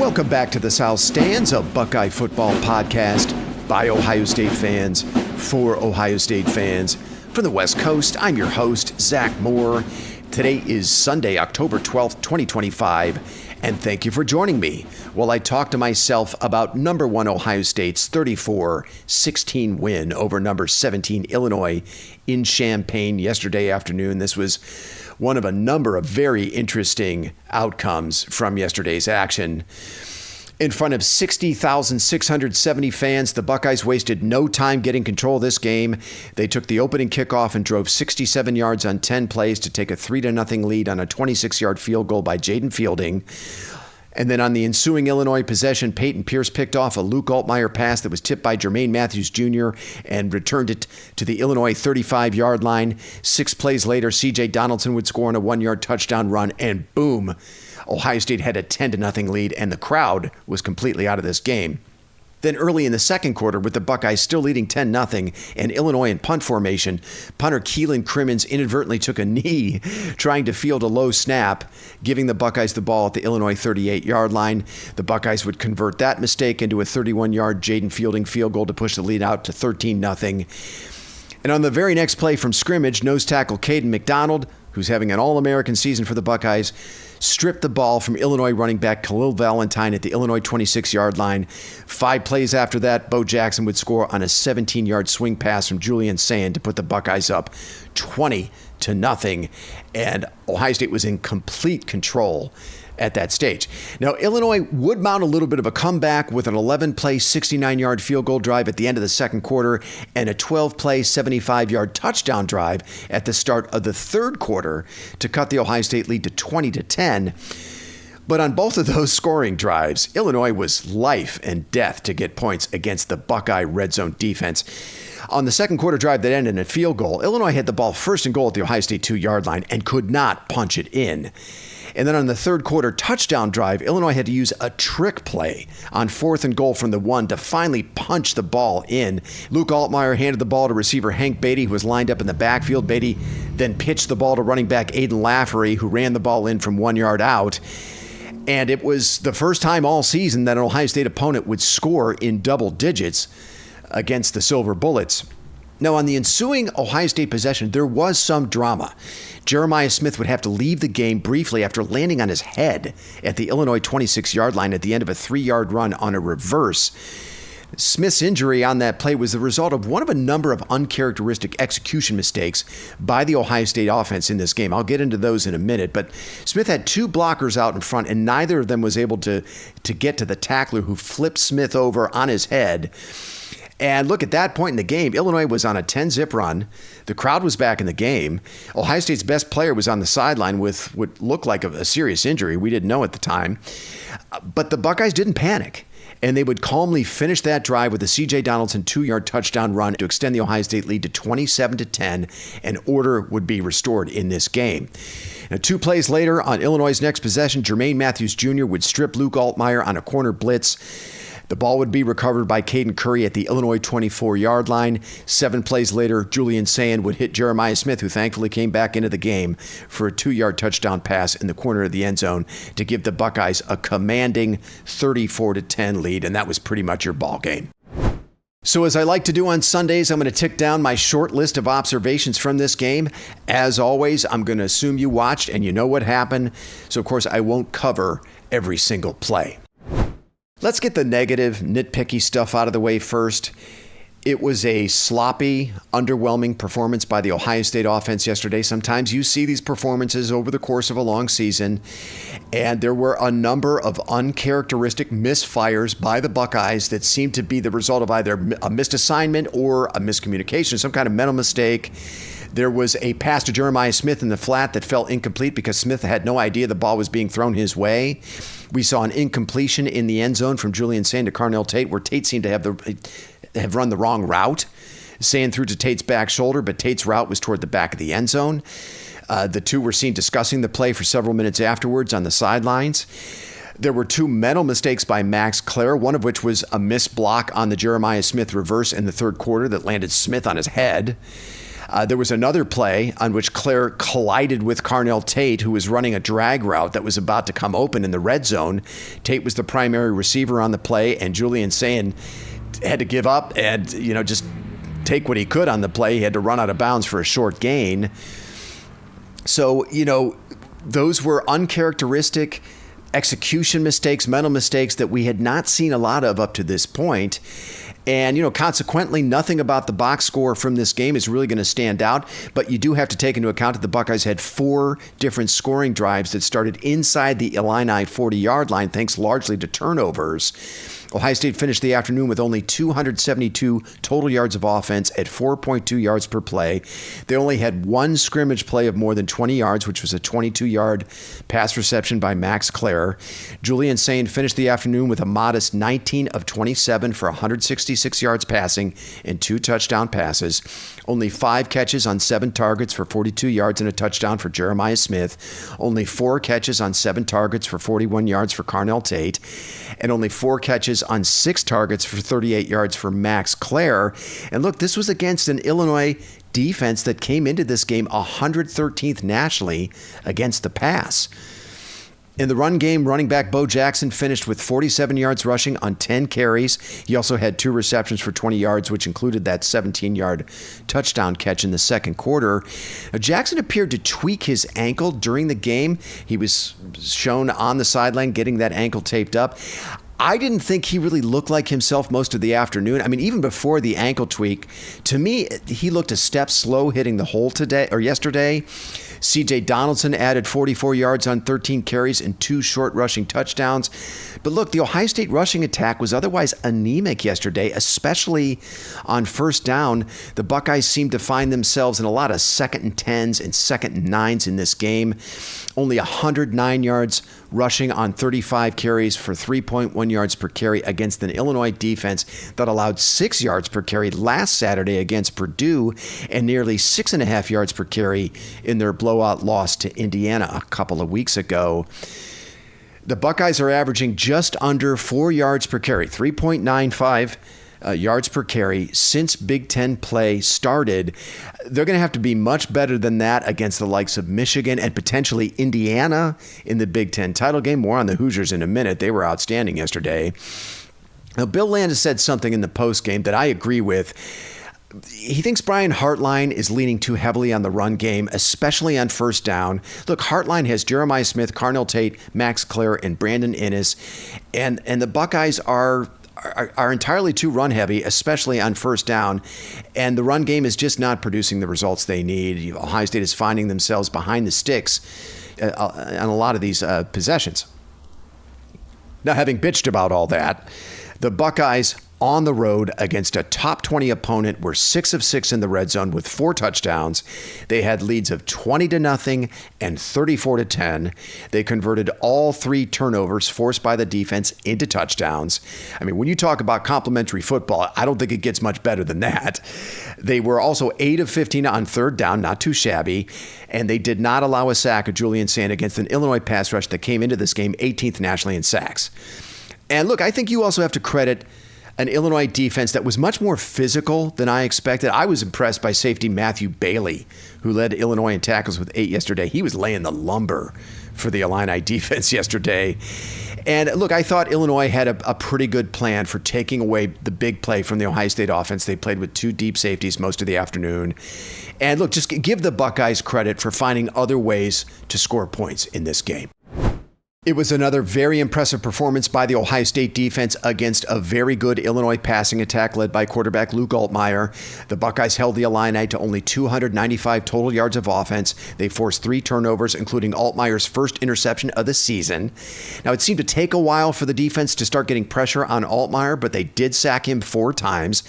Welcome back to the South Stands, a Buckeye football podcast by Ohio State fans for Ohio State fans. From the West Coast, I'm your host, Zach Moore. Today is Sunday, October 12th, 2025, and thank you for joining me while I talk to myself about number 1 Ohio State's 34-16 win over number 17 Illinois in Champaign yesterday afternoon. This was one of a number of very interesting outcomes from yesterday's action. In front of 60,670 fans, the Buckeyes wasted no time getting control of this game. They took the opening kickoff and drove 67 yards on 10 plays to take a 3-0 lead on a 26-yard field goal by Jaden Fielding. And then on the ensuing Illinois possession, Peyton Pierce picked off a Luke Altmyer pass that was tipped by Jermaine Matthews Jr. and returned it to the Illinois 35-yard line. 6 plays later, C.J. Donaldson would score on a 1-yard touchdown run, and boom, Ohio State had a 10-0 lead, and the crowd was completely out of this game. Then early in the second quarter, with the Buckeyes still leading 10-0 and Illinois in punt formation, punter Keelan Crimmins inadvertently took a knee trying to field a low snap, giving the Buckeyes the ball at the Illinois 38-yard line. The Buckeyes would convert that mistake into a 31-yard Jaden Fielding field goal to push the lead out to 13-0. And on the very next play from scrimmage, nose tackle Caden McDonald, who's having an All-American season for the Buckeyes, stripped the ball from Illinois running back Khalil Valentine at the Illinois 26-yard line. 5 plays after that, Bo Jackson would score on a 17-yard swing pass from Julian Sand to put the Buckeyes up 20-0, and Ohio State was in complete control at that stage. Now, Illinois would mount a little bit of a comeback with an 11-play, 69-yard field goal drive at the end of the second quarter and a 12-play, 75-yard touchdown drive at the start of the third quarter to cut the Ohio State lead to 20-10. But on both of those scoring drives, Illinois was life and death to get points against the Buckeye red zone defense. On the second quarter drive that ended in a field goal, Illinois had the ball first and goal at the Ohio State 2-yard line and could not punch it in. And then on the third quarter touchdown drive, Illinois had to use a trick play on 4th and goal from the 1 to finally punch the ball in. Luke Altmyer handed the ball to receiver Hank Beatty, who was lined up in the backfield. Beatty then pitched the ball to running back Aiden Lafferty, who ran the ball in from 1 yard out. And it was the first time all season that an Ohio State opponent would score in double digits against the Silver Bullets. Now, on the ensuing Ohio State possession, there was some drama. Jeremiah Smith would have to leave the game briefly after landing on his head at the Illinois 26-yard line at the end of a 3-yard run on a reverse. Smith's injury on that play was the result of one of a number of uncharacteristic execution mistakes by the Ohio State offense in this game. I'll get into those in a minute, but Smith had 2 blockers out in front, and neither of them was able to get to the tackler, who flipped Smith over on his head. And look, at that point in the game, Illinois was on a 10-zip run. The crowd was back in the game. Ohio State's best player was on the sideline with what looked like a serious injury. We didn't know at the time. But the Buckeyes didn't panic, and they would calmly finish that drive with a C.J. Donaldson 2-yard touchdown run to extend the Ohio State lead to 27-10, and order would be restored in this game. Now, 2 plays later, on Illinois' next possession, Jermaine Matthews Jr. would strip Luke Altmyer on a corner blitz. The ball would be recovered by Caden Curry at the Illinois 24-yard line. 7 plays later, Julian Sand would hit Jeremiah Smith, who thankfully came back into the game for a 2-yard touchdown pass in the corner of the end zone to give the Buckeyes a commanding 34-10 lead, and that was pretty much your ball game. So as I like to do on Sundays, I'm going to tick down my short list of observations from this game. As always, I'm going to assume you watched and you know what happened, so of course I won't cover every single play. Let's get the negative, nitpicky stuff out of the way first. It was a sloppy, underwhelming performance by the Ohio State offense yesterday. Sometimes you see these performances over the course of a long season, and there were a number of uncharacteristic misfires by the Buckeyes that seemed to be the result of either a missed assignment or a miscommunication, some kind of mental mistake. There was a pass to Jeremiah Smith in the flat that fell incomplete because Smith had no idea the ball was being thrown his way. We saw an incompletion in the end zone from Julian Sand to Carnell Tate, where Tate seemed to have run the wrong route. Sand threw to Tate's back shoulder, but Tate's route was toward the back of the end zone. The two were seen discussing the play for several minutes afterwards on the sidelines. There were 2 mental mistakes by Max Clare, one of which was a missed block on the Jeremiah Smith reverse in the third quarter that landed Smith on his head. There was another play on which Clare collided with Carnell Tate, who was running a drag route that was about to come open in the red zone. Tate was the primary receiver on the play, and Julian Sayin had to give up and, just take what he could on the play. He had to run out of bounds for a short gain. So, those were uncharacteristic execution mistakes, mental mistakes that we had not seen a lot of up to this point. And, consequently, nothing about the box score from this game is really going to stand out. But you do have to take into account that the Buckeyes had 4 different scoring drives that started inside the Illini 40-yard line, thanks largely to turnovers. Ohio State finished the afternoon with only 272 total yards of offense at 4.2 yards per play. They only had 1 scrimmage play of more than 20 yards, which was a 22-yard pass reception by Max Clare. Julian Sayin finished the afternoon with a modest 19 of 27 for 166 yards passing and 2 touchdown passes. Only 5 catches on 7 targets for 42 yards and a touchdown for Jeremiah Smith. Only 4 catches on 7 targets for 41 yards for Carnell Tate. And only 4 catches on 6 targets for 38 yards for Max Clare. And look, this was against an Illinois defense that came into this game 113th nationally against the pass. In the run game, running back Bo Jackson finished with 47 yards rushing on 10 carries. He also had 2 receptions for 20 yards, which included that 17-yard touchdown catch in the second quarter. Now, Jackson appeared to tweak his ankle during the game. He was shown on the sideline getting that ankle taped up. I didn't think he really looked like himself most of the afternoon. I mean, even before the ankle tweak, to me, he looked a step slow hitting the hole yesterday. C.J. Donaldson added 44 yards on 13 carries and 2 short rushing touchdowns. But look, the Ohio State rushing attack was otherwise anemic yesterday, especially on first down. The Buckeyes seemed to find themselves in a lot of 2nd and 10s and 2nd and 9s in this game. Only 109 yards rushing on 35 carries for 3.1 yards per carry against an Illinois defense that allowed 6 yards per carry last Saturday against Purdue and nearly 6.5 yards per carry in their blowout loss to Indiana a couple of weeks ago. The Buckeyes are averaging just under 4 yards per carry, 3.95 yards per carry since Big Ten play started. They're going to have to be much better than that against the likes of Michigan and potentially Indiana in the Big Ten title game. More on the Hoosiers in a minute. They were outstanding yesterday. Now, Bill Landis said something in the postgame that I agree with. He thinks Brian Hartline is leaning too heavily on the run game, especially on first down. Look, Hartline has Jeremiah Smith, Carnell Tate, Max Clare, and Brandon Inniss, and the Buckeyes are entirely too run heavy, especially on first down, and the run game is just not producing the results they need. Ohio State is finding themselves behind the sticks on a lot of these possessions. Now, having bitched about all that, the Buckeyes on the road against a top 20 opponent were 6 of 6 in the red zone with 4 touchdowns. They had leads of 20-0 and 34-10. They converted all 3 turnovers forced by the defense into touchdowns. I mean, when you talk about complimentary football, I don't think it gets much better than that. They were also 8 of 15 on third down, not too shabby, and they did not allow a sack of Julian Sayin against an Illinois pass rush that came into this game 18th nationally in sacks. And look, I think you also have to credit an Illinois defense that was much more physical than I expected. I was impressed by safety Matthew Bailey, who led Illinois in tackles with 8 yesterday. He was laying the lumber for the Illini defense yesterday. And look, I thought Illinois had a pretty good plan for taking away the big play from the Ohio State offense. They played with 2 deep safeties most of the afternoon. And look, just give the Buckeyes credit for finding other ways to score points in this game. It was another very impressive performance by the Ohio State defense against a very good Illinois passing attack led by quarterback Luke Altmaier. The Buckeyes held the Illini to only 295 total yards of offense. They forced 3 turnovers, including Altmaier's first interception of the season. Now, it seemed to take a while for the defense to start getting pressure on Altmaier, but they did sack him 4 times.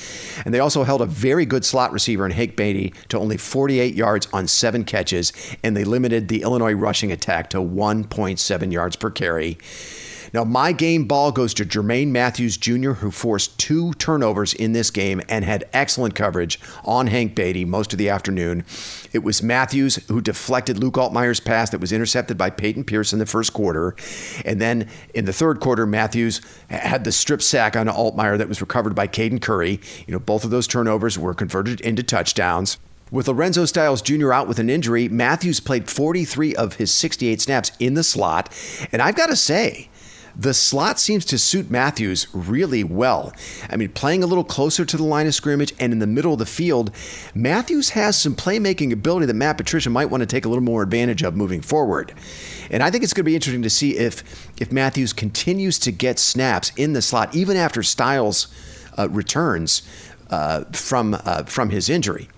And they also held a very good slot receiver in Hank Beatty to only 48 yards on 7 catches, and they limited the Illinois rushing attack to 1.7 yards per carry. Now, my game ball goes to Jermaine Matthews Jr., who forced 2 turnovers in this game and had excellent coverage on Hank Beatty most of the afternoon. It was Matthews who deflected Luke Altmaier's pass that was intercepted by Peyton Pierce in the first quarter. And then in the third quarter, Matthews had the strip sack on Altmaier that was recovered by Caden Curry. Both of those turnovers were converted into touchdowns. With Lorenzo Styles Jr. out with an injury, Matthews played 43 of his 68 snaps in the slot. And I've got to say, the slot seems to suit Matthews really well. I mean, playing a little closer to the line of scrimmage and in the middle of the field, Matthews has some playmaking ability that Matt Patricia might want to take a little more advantage of moving forward. And I think it's going to be interesting to see if Matthews continues to get snaps in the slot, even after Styles returns from his injury.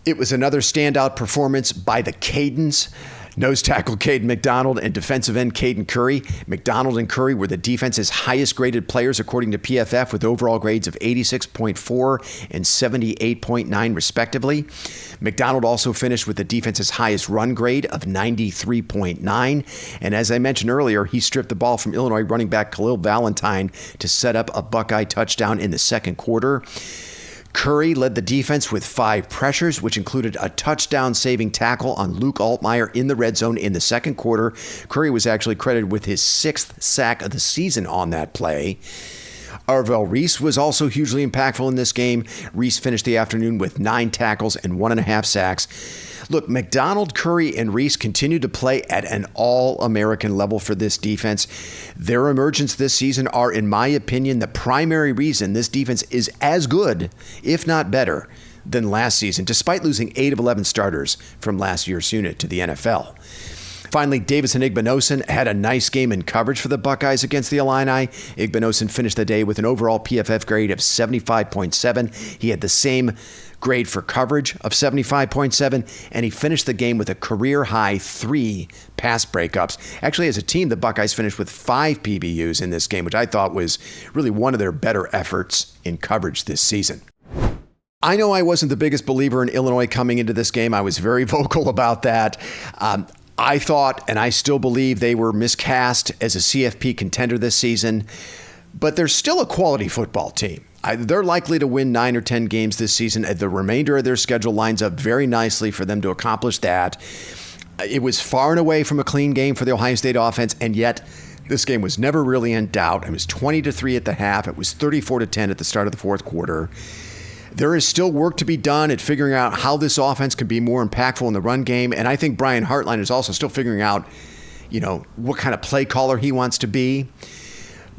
It was another standout performance by the Cadens. Nose tackle Caden McDonald and defensive end Caden Curry. McDonald and Curry were the defense's highest graded players according to PFF with overall grades of 86.4 and 78.9 respectively. McDonald also finished with the defense's highest run grade of 93.9. And as I mentioned earlier, he stripped the ball from Illinois running back Khalil Valentine to set up a Buckeye touchdown in the second quarter. Curry led the defense with 5 pressures, which included a touchdown-saving tackle on Luke Altmaier in the red zone in the second quarter. Curry was actually credited with his 6th sack of the season on that play. Arvell Reese was also hugely impactful in this game. Reese finished the afternoon with 9 tackles and 1.5 sacks. Look, McDonald, Curry, and Reese continue to play at an all-American level for this defense. Their emergence this season are, in my opinion, the primary reason this defense is as good, if not better, than last season, despite losing 8 of 11 starters from last year's unit to the NFL. Finally, Davison Igbinosun had a nice game in coverage for the Buckeyes against the Illini. Igbinosun finished the day with an overall PFF grade of 75.7. He had the same grade for coverage of 75.7, and he finished the game with a career-high 3 pass breakups. Actually, as a team, the Buckeyes finished with 5 PBUs in this game, which I thought was really one of their better efforts in coverage this season. I know I wasn't the biggest believer in Illinois coming into this game. I was very vocal about that. I thought, and I still believe, they were miscast as a CFP contender this season, but they're still a quality football team. They're likely to win 9 or 10 games this season. The remainder of their schedule lines up very nicely for them to accomplish that. It was far and away from a clean game for the Ohio State offense, and yet this game was never really in doubt. It was 20-3 at the half. It was 34-10 at the start of the fourth quarter. There is still work to be done at figuring out how this offense can be more impactful in the run game, and I think Brian Hartline is also still figuring out, what kind of play caller he wants to be.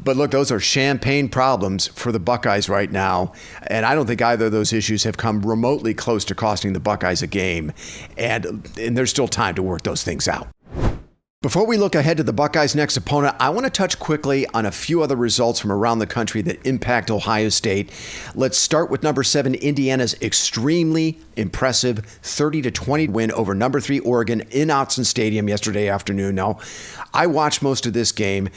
But look, those are champagne problems for the Buckeyes right now, and I don't think either of those issues have come remotely close to costing the Buckeyes a game, and there's still time to work those things out. Before we look ahead to the Buckeyes' next opponent, I want to touch quickly on a few other results from around the country that impact Ohio State. Let's start with number 7, Indiana's extremely impressive 30-20 win over number 3 Oregon in Autzen Stadium yesterday afternoon. Now, I watched most of this game,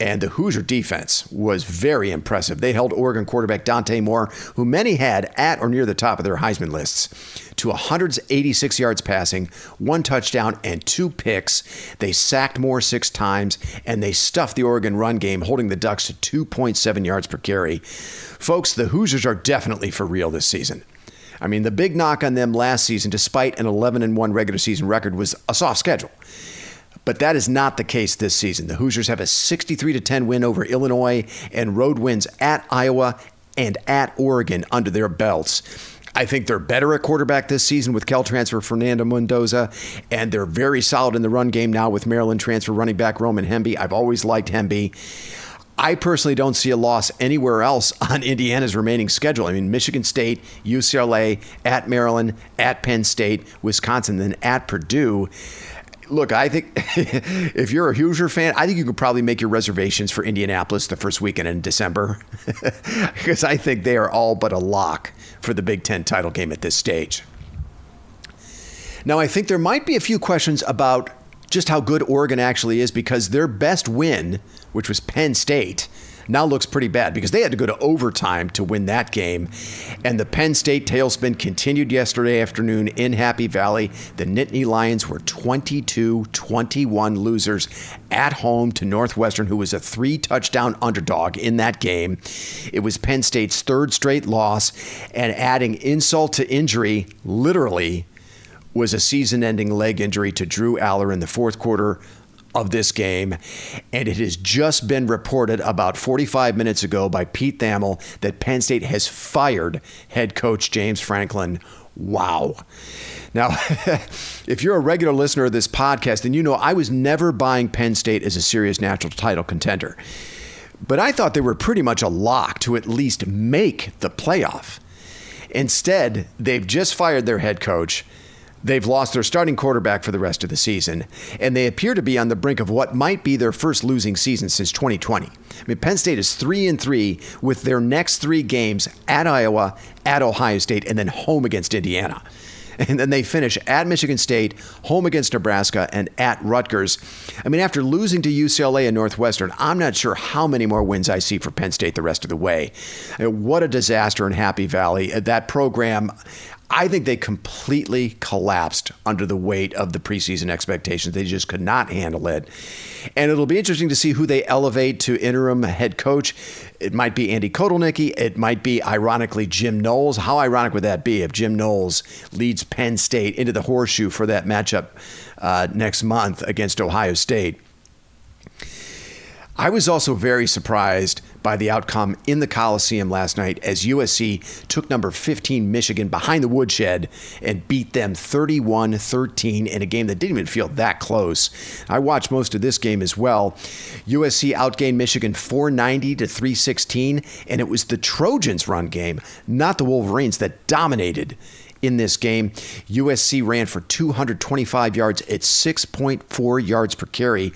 and the Hoosier defense was very impressive. They held Oregon quarterback Dante Moore, who many had at or near the top of their Heisman lists, to 186 yards passing, 1 touchdown, and 2 picks. They sacked Moore 6 times, and they stuffed the Oregon run game, holding the Ducks to 2.7 yards per carry. Folks, the Hoosiers are definitely for real this season. I mean, the big knock on them last season, despite an 11-1 regular season record, was a soft schedule. But that is not the case this season. The Hoosiers have a 63-10 win over Illinois and road wins at Iowa and at Oregon under their belts. I think they're better at quarterback this season with Cal transfer Fernando Mendoza, and they're very solid in the run game now with Maryland transfer running back Roman Hemby. I've always liked Hemby. I personally don't see a loss anywhere else on Indiana's remaining schedule. I mean, Michigan State, UCLA, at Maryland, at Penn State, Wisconsin, then at Purdue. Look, I think if you're a Hoosier fan, I think you could probably make your reservations for Indianapolis the first weekend in December, because I think they are all but a lock for the Big Ten title game at this stage. Now, I think there might be a few questions about just how good Oregon actually is, because their best win, which was Penn State, now looks pretty bad because they had to go to overtime to win that game. And the Penn State tailspin continued yesterday afternoon in Happy Valley. The Nittany Lions were 22-21 losers at home to Northwestern, who was a 3-touchdown underdog in that game. It was Penn State's 3rd straight loss, and adding insult to injury, literally, was a season-ending leg injury to Drew Aller in the fourth quarter of this game. And it has just been reported about 45 minutes ago by Pete Thamel that Penn State has fired head coach James Franklin. Wow. Now, if you're a regular listener of this podcast, then you know I was never buying Penn State as a serious national title contender. But I thought they were pretty much a lock to at least make the playoff. Instead, they've just fired their head coach. They've lost their starting quarterback for the rest of the season, and they appear to be on the brink of what might be their first losing season since 2020. I mean, Penn State is 3-3 with their next 3 games at Iowa, at Ohio State, and then home against Indiana. And then they finish at Michigan State, home against Nebraska, and at Rutgers. I mean, after losing to UCLA and Northwestern, I'm not sure how many more wins I see for Penn State the rest of the way. I mean, what a disaster in Happy Valley. That program, I think they completely collapsed under the weight of the preseason expectations. They just could not handle it. And it'll be interesting to see who they elevate to interim head coach. It might be Andy Kotelnicki. It might be, ironically, Jim Knowles. How ironic would that be if Jim Knowles leads Penn State into the horseshoe for that matchup next month against Ohio State? I was also very surprised by the outcome in the Coliseum last night as USC took number 15 Michigan behind the woodshed and beat them 31-13 in a game that didn't even feel that close. I watched most of this game as well. USC outgained Michigan 490 to 316, and it was the Trojans' run game, not the Wolverines, that dominated in this game. USC ran for 225 yards at 6.4 yards per carry,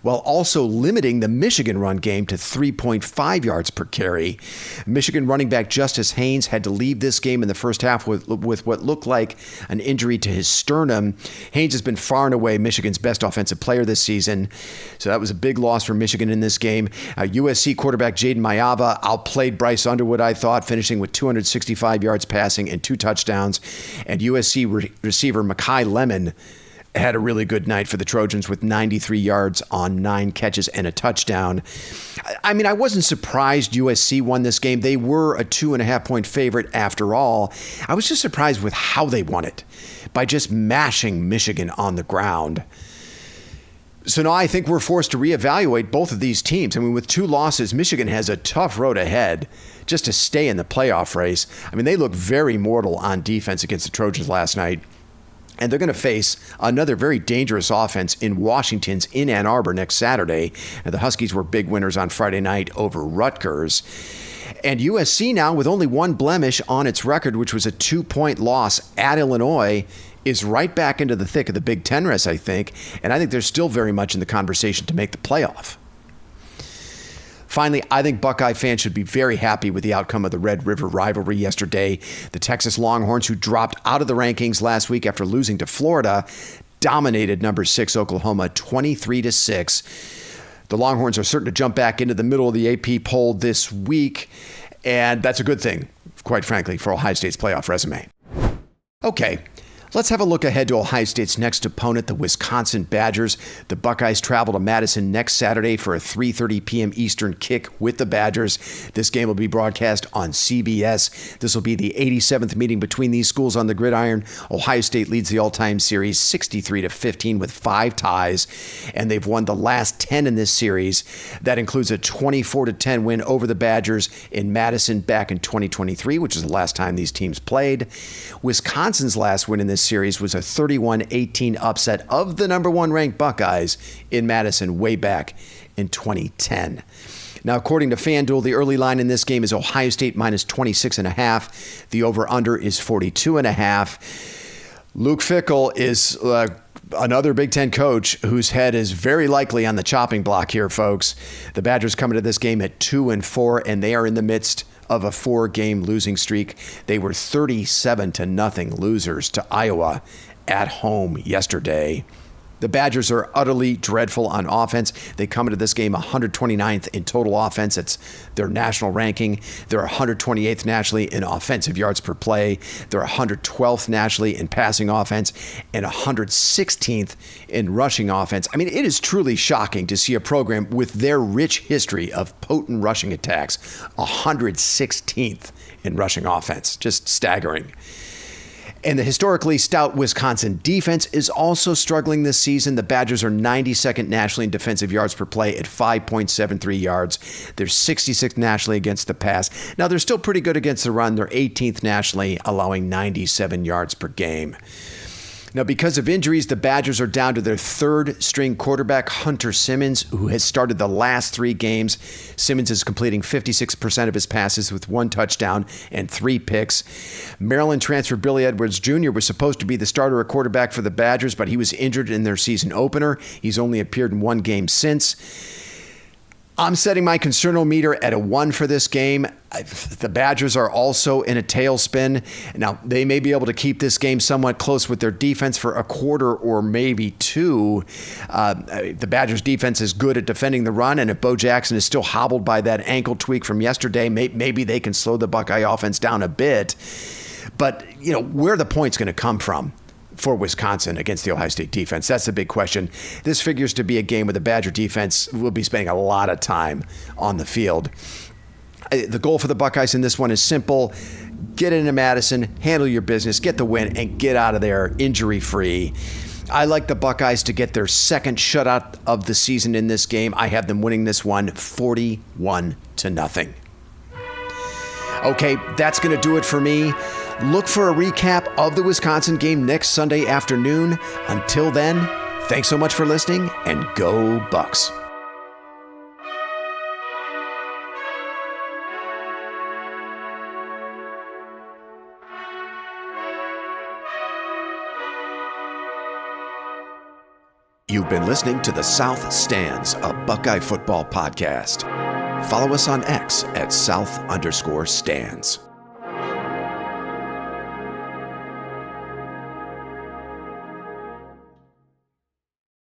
while also limiting the Michigan run game to 3.5 yards per carry. Michigan running back Justice Haynes had to leave this game in the first half with what looked like an injury to his sternum. Haynes has been far and away Michigan's best offensive player this season, so that was a big loss for Michigan in this game. USC quarterback Jaden Mayava outplayed Bryce Underwood, I thought, finishing with 265 yards passing and 2 touchdowns. And USC receiver Mekhi Lemon had a really good night for the Trojans with 93 yards on 9 catches and a touchdown. I mean, I wasn't surprised USC won this game. They were a 2.5-point favorite after all. I was just surprised with how they won it, by just mashing Michigan on the ground. So now I think we're forced to reevaluate both of these teams. I mean, with 2 losses, Michigan has a tough road ahead just to stay in the playoff race. I mean, they look very mortal on defense against the Trojans last night. And they're going to face another very dangerous offense in Washington's in Ann Arbor next Saturday. And the Huskies were big winners on Friday night over Rutgers. And USC now, with only 1 blemish on its record, which was a 2-point loss at Illinois, is right back into the thick of the Big Ten race, I think. And I think they're still very much in the conversation to make the playoff. Finally, I think Buckeye fans should be very happy with the outcome of the Red River rivalry yesterday. The Texas Longhorns, who dropped out of the rankings last week after losing to Florida, dominated number 6 Oklahoma 23-6. The Longhorns are certain to jump back into the middle of the AP poll this week, and that's a good thing, quite frankly, for Ohio State's playoff resume. Okay. Let's have a look ahead to Ohio State's next opponent, the Wisconsin Badgers. The Buckeyes travel to Madison next Saturday for a 3:30 p.m. Eastern kick with the Badgers. This game will be broadcast on CBS. This will be the 87th meeting between these schools on the gridiron. Ohio State leads the all-time series 63-15 with 5 ties, and they've won the last 10 in this series. That includes a 24-10 win over the Badgers in Madison back in 2023, which is the last time these teams played. Wisconsin's last win in this series was a 31-18 upset of the number 1 ranked Buckeyes in Madison way back in 2010. Now, according to FanDuel, the early line in this game is Ohio State minus 26.5. The over-under is 42.5. Luke Fickell is another Big Ten coach whose head is very likely on the chopping block here, folks. The Badgers come into this game at 2-4, and they are in the midst of a 4-game losing streak. They were 37-0 losers to Iowa at home yesterday. The Badgers are utterly dreadful on offense. They come into this game 129th in total offense. It's their national ranking. They're 128th nationally in offensive yards per play. They're 112th nationally in passing offense and 116th in rushing offense. I mean, it is truly shocking to see a program with their rich history of potent rushing attacks 116th in rushing offense. Just staggering. And the historically stout Wisconsin defense is also struggling this season. The Badgers are 92nd nationally in defensive yards per play at 5.73 yards. They're 66th nationally against the pass. Now, they're still pretty good against the run. They're 18th nationally, allowing 97 yards per game. Now, because of injuries, the Badgers are down to their third-string quarterback, Hunter Simmons, who has started the last 3 games. Simmons is completing 56% of his passes with 1 touchdown and 3 picks. Maryland transfer Billy Edwards Jr. was supposed to be the starter at quarterback for the Badgers, but he was injured in their season opener. He's only appeared in 1 game since. I'm setting my concernometer at a 1 for this game. The Badgers are also in a tailspin. Now, they may be able to keep this game somewhat close with their defense for a quarter or maybe 2. The Badgers' defense is good at defending the run, and if Bo Jackson is still hobbled by that ankle tweak from yesterday, maybe they can slow the Buckeye offense down a bit. But, where are the points going to come from for Wisconsin against the Ohio State defense? That's the big question. This figures to be a game where the Badger defense will be spending a lot of time on the field. The goal for the Buckeyes in this one is simple. Get into Madison, handle your business, get the win, and get out of there injury-free. I like the Buckeyes to get their second shutout of the season in this game. I have them winning this one 41-0. Okay, that's going to do it for me. Look for a recap of the Wisconsin game next Sunday afternoon. Until then, thanks so much for listening, and go Bucks. You've been listening to The South Stands, a Buckeye football podcast. Follow us on X at South_Stands.